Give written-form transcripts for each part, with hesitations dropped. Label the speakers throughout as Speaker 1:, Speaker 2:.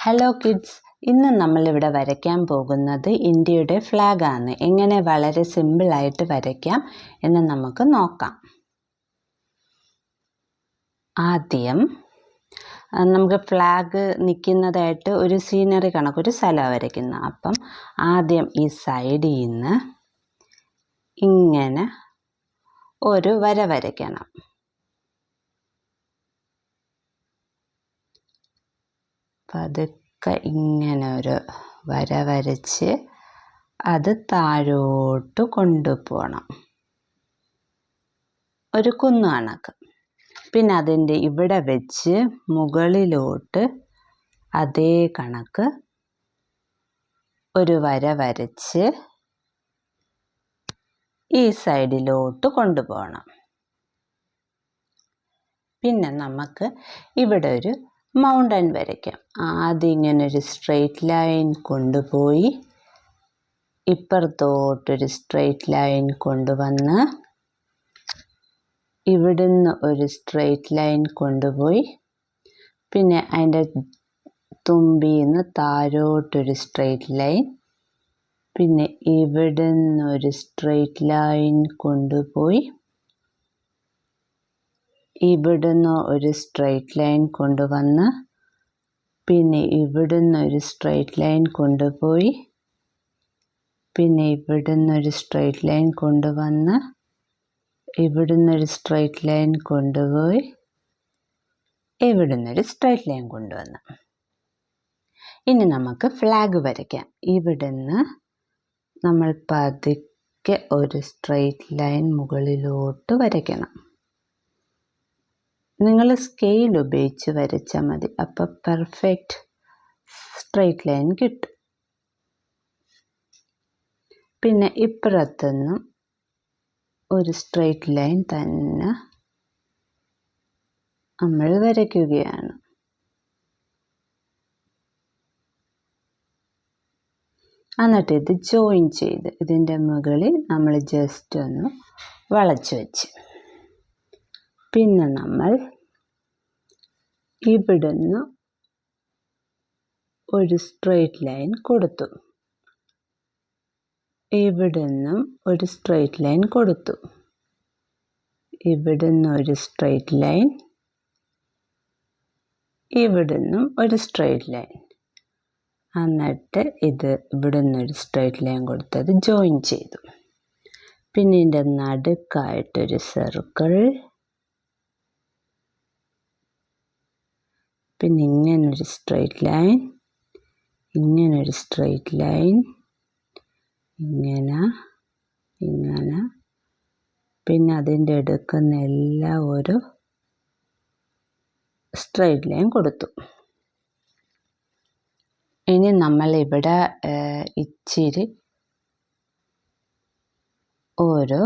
Speaker 1: Hello kids, ഇന്ന് നമ്മളിവിടെ വരയ്ക്കാൻ പോകുന്നത് ഇന്ത്യയുടെ ഫ്ലാഗാണ്. എങ്ങനെ വളരെ സിമ്പിളായിട്ട് വരയ്ക്കാം എന്ന് നമുക്ക് നോക്കാം. ആദ്യം നമുക്ക് ഫ്ലാഗ് നിൽക്കുന്നതായിട്ട് ഒരു സീനറി കണക്കൊരു സ്ഥലം വരയ്ക്കുന്നത്. അപ്പം ആദ്യം ഈ സൈഡിൽ നിന്ന് ഇങ്ങനെ ഒരു വര വരയ്ക്കണം. പതുക്കെ ഇങ്ങനെ ഒരു വര വരച്ച് അത് താഴോട്ട് കൊണ്ടുപോകണം, ഒരു കുന്നു കണക്ക്. പിന്നെ അതിൻ്റെ ഇവിടെ വെച്ച് മുകളിലോട്ട് അതേ കണക്ക് ഒരു വര വരച്ച് ഈ സൈഡിലോട്ട് കൊണ്ടുപോകണം. പിന്നെ നമുക്ക് ഇവിടെ ഒരു മൗണ്ടൻ വരയ്ക്കാം. ആദ്യം ഇങ്ങനെ ഒരു സ്ട്രെയിറ്റ് ലൈൻ കൊണ്ടുപോയി ഇപ്പുറത്തോട്ടൊരു സ്ട്രെയിറ്റ് ലൈൻ കൊണ്ടുവന്ന് ഇവിടുന്ന് ഒരു സ്ട്രെയിറ്റ് ലൈൻ കൊണ്ടുപോയി പിന്നെ അതിൻ്റെ തുമ്പിൽ നിന്ന് താഴോട്ടൊരു സ്ട്രെയിറ്റ് ലൈൻ, പിന്നെ ഇവിടുന്ന് ഒരു സ്ട്രെയിറ്റ് ലൈൻ കൊണ്ടുപോയി ഇവിടുന്ന് ഒരു സ്ട്രെയിറ്റ് ലൈൻ കൊണ്ടുവന്ന് പിന്നെ ഇവിടുന്ന് ഒരു സ്ട്രെയിറ്റ് ലൈൻ കൊണ്ടുപോയി പിന്നെ ഇവിടുന്ന് ഒരു സ്ട്രെയിറ്റ് ലൈൻ കൊണ്ടുവന്ന് ഇവിടുന്ന് ഒരു സ്ട്രെയിറ്റ് ലൈൻ കൊണ്ടുപോയി ഇവിടുന്ന് ഒരു സ്ട്രെയിറ്റ് ലൈൻ കൊണ്ടുവന്ന്. ഇനി നമുക്ക് ഫ്ലാഗ് വരയ്ക്കാം. ഇവിടുന്ന് നമ്മൾ പതുക്കെ ഒരു സ്ട്രെയിറ്റ് ലൈൻ മുകളിലോട്ട് വരയ്ക്കണം. നിങ്ങൾ സ്കെയിൽ ഉപയോഗിച്ച് വരച്ചാൽ മതി, അപ്പോൾ പെർഫെക്റ്റ് സ്ട്രെയിറ്റ് ലൈൻ കിട്ടും. പിന്നെ ഇപ്പുറത്തുനിന്നും ഒരു സ്ട്രെയിറ്റ് ലൈൻ തന്നെ നമ്മൾ വരയ്ക്കുകയാണ്. എന്നിട്ട് ഇത് ജോയിൻ ചെയ്ത് ഇതിൻ്റെ മുകളിൽ നമ്മൾ ജസ്റ്റ് ഒന്ന് വളച്ച് വെച്ച് പിന്നെ നമ്മൾ ഇവിടുന്ന് ഒരു സ്ട്രെയിറ്റ് ലൈൻ കൊടുത്തു, ഇവിടുന്നും ഒരു സ്ട്രെയിറ്റ് ലൈൻ കൊടുത്തു, ഇവിടുന്ന് ഒരു സ്ട്രെയിറ്റ് ലൈൻ, ഇവിടുന്നും ഒരു സ്ട്രെയിറ്റ് ലൈൻ. എന്നിട്ട് ഇത് ഇവിടുന്ന് ഒരു സ്ട്രെയിറ്റ് ലൈൻ കൊടുത്തത് ജോയിൻ ചെയ്തു. പിന്നെ ഇതിൻ്റെ നടുക്കായിട്ടൊരു സർക്കിൾ, പിന്നെ ഇങ്ങനൊരു സ്ട്രെയിറ്റ് ലൈൻ, ഇങ്ങനൊരു സ്ട്രെയിറ്റ് ലൈൻ, ഇങ്ങനെ ഇങ്ങനെ, പിന്നെ അതിൻ്റെ എടുക്കുന്ന എല്ലാം ഒരു സ്ട്രെയിറ്റ് ലൈൻ കൊടുത്തു. ഇനി നമ്മളിവിടെ ഇച്ചിരി ഒരു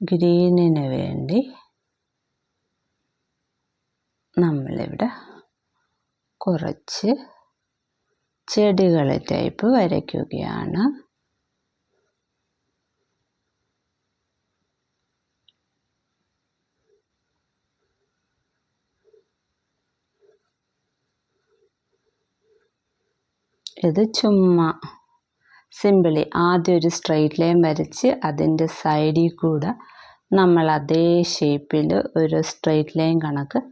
Speaker 1: ഗ്രീനിന് വേണ്ടി നമ്മളിവിടെ കുറച്ച് ചെടികൾ ടൈപ്പ് വരയ്ക്കുകയാണ്. ഇത് ചുമ്മാ സിമ്പിളി ആദ്യം ഒരു സ്ട്രെയിറ്റ് ലൈൻ വരച്ച് അതിൻ്റെ സൈഡിൽ കൂടെ നമ്മൾ അതേ ഷേപ്പിൽ ഒരു സ്ട്രെയിറ്റ് ലൈൻ കണക്ക്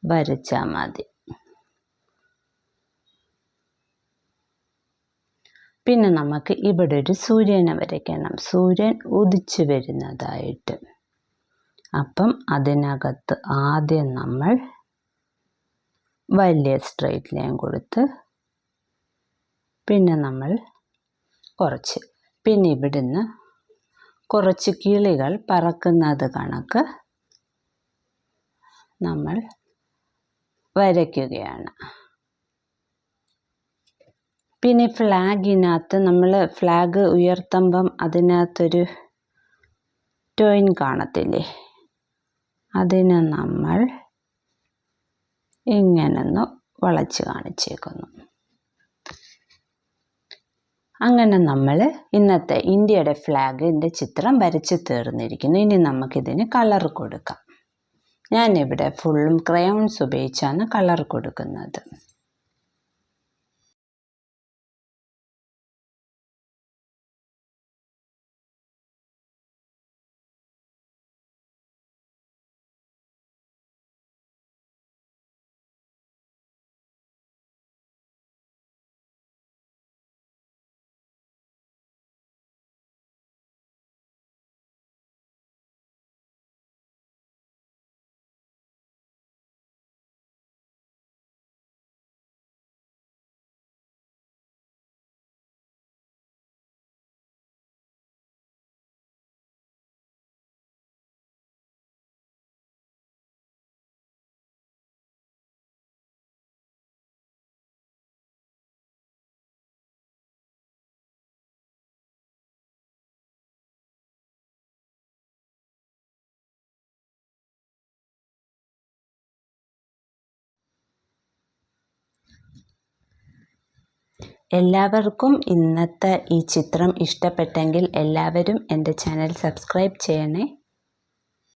Speaker 1: വരച്ചാൽ മതി. പിന്നെ നമുക്ക് ഇവിടെ ഒരു സൂര്യനെ വരയ്ക്കണം, സൂര്യൻ ഉദിച്ചു വരുന്നതായിട്ട്. അപ്പം അതിനകത്ത് ആദ്യം നമ്മൾ വലിയ സ്ട്രെയിറ്റ് ലൈൻ കൊടുത്ത് പിന്നെ നമ്മൾ കുറച്ച്, പിന്നെ ഇവിടുന്ന് കുറച്ച് കിളികൾ പറക്കുന്നത് കണക്ക് നമ്മൾ വരയ്ക്കുകയാണ്. പിന്നെ ഫ്ലാഗിനകത്ത് നമ്മൾ ഫ്ലാഗ് ഉയർത്തുമ്പം അതിനകത്തൊരു ടോയിൻ കാണത്തില്ലേ, അതിനെ നമ്മൾ ഇങ്ങനൊന്ന് വളച്ച് കാണിച്ചേക്കുന്നു. അങ്ങനെ നമ്മൾ ഇന്നത്തെ ഇന്ത്യയുടെ ഫ്ലാഗിൻ്റെ ചിത്രം വരച്ച് തീർന്നിരിക്കുന്നു. ഇനി നമുക്കിതിന് കളർ കൊടുക്കാം. ഞാനിവിടെ ഫുള്ളും ക്രയോൺസ് ഉപയോഗിച്ചാണ് കളർ കൊടുക്കുന്നത്. എല്ലാവർക്കും ഇന്നത്തെ ഈ ചിത്രം ഇഷ്ടപ്പെട്ടെങ്കിൽ എല്ലാവരും എൻ്റെ ചാനൽ സബ്സ്ക്രൈബ് ചെയ്യണേ.